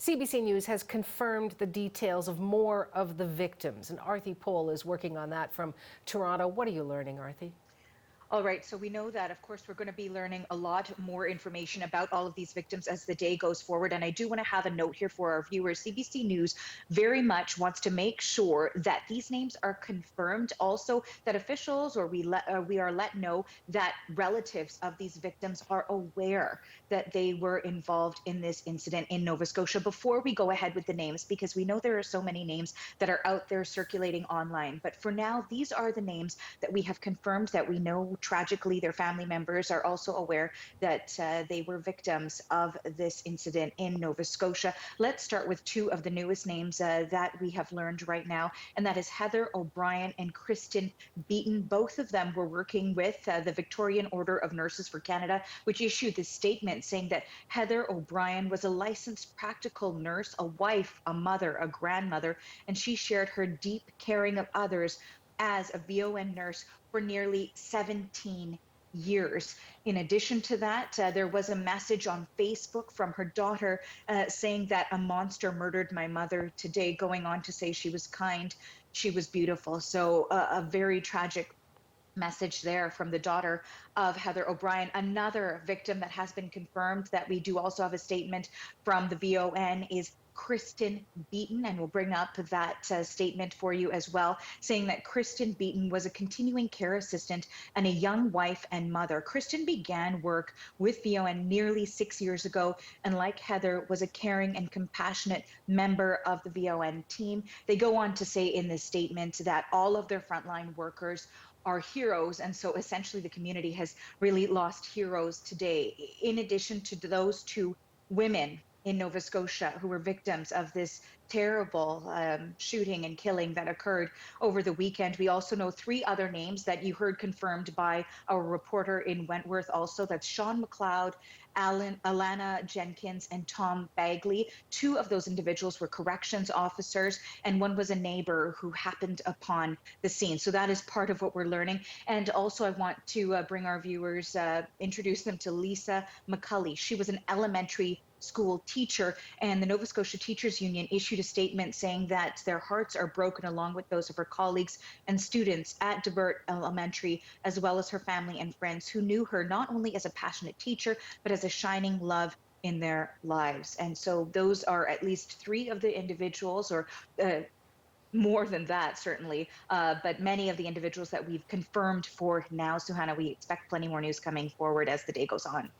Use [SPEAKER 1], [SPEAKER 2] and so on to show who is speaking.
[SPEAKER 1] CBC News has confirmed the details of more of the victims, and Arthi Pole is working on that from Toronto. What are you learning, Arthi?
[SPEAKER 2] All right, so we know that, of course, we're going to be learning a lot more information about all of these victims as the day goes forward. And I do want to have a note here for our viewers. CBC News very much wants to make sure that these names are confirmed. Also, that officials or we are let know that relatives of these victims are aware that they were involved in this incident in Nova Scotia before we go ahead with the names, because we know there are so many names that are out there circulating online. But for now, these are the names that we have confirmed that we know. Tragically, their family members are also aware that they were victims of this incident in Nova Scotia. Let's start with two of the newest names that we have learned right now, and that is Heather O'Brien and Kristen Beaton. Both of them were working with the Victorian Order of Nurses for Canada, which issued this statement saying that Heather O'Brien was a licensed practical nurse, a wife, a mother, a grandmother, and she shared her deep caring of others as a VON nurse for nearly 17 years. In addition to that, there was a message on Facebook from her daughter saying that a monster murdered my mother today, going on to say she was kind, she was beautiful. So a very tragic message there from the daughter of Heather O'Brien. Another victim that has been confirmed that we do also have a statement from the VON is Kristen Beaton, and we'll bring up that statement for you as well, saying that Kristen Beaton was a continuing care assistant and a young wife and mother. Kristen began work with VON nearly 6 years ago, and like Heather, was a caring and compassionate member of the VON team. They go on to say in this statement that all of their frontline workers are heroes, and so essentially the community has really lost heroes today. In addition to those two women in Nova Scotia who were victims of this terrible shooting and killing that occurred over the weekend, we also know three other names that you heard confirmed by our reporter in Wentworth also. That's Sean McLeod, Alana Jenkins, and Tom Bagley. Two of those individuals were corrections officers, and one was a neighbor who happened upon the scene. So that is part of what we're learning. And also I want to bring our viewers, introduce them to Lisa McCulley. She was an elementary school teacher, and the Nova Scotia Teachers Union issued a statement saying that their hearts are broken along with those of her colleagues and students at Debert Elementary, as well as her family and friends who knew her not only as a passionate teacher, but as a shining love in their lives. And so those are at least three of the individuals, or more than that, certainly, but many of the individuals that we've confirmed for now. Suhana, we expect plenty more news coming forward as the day goes on.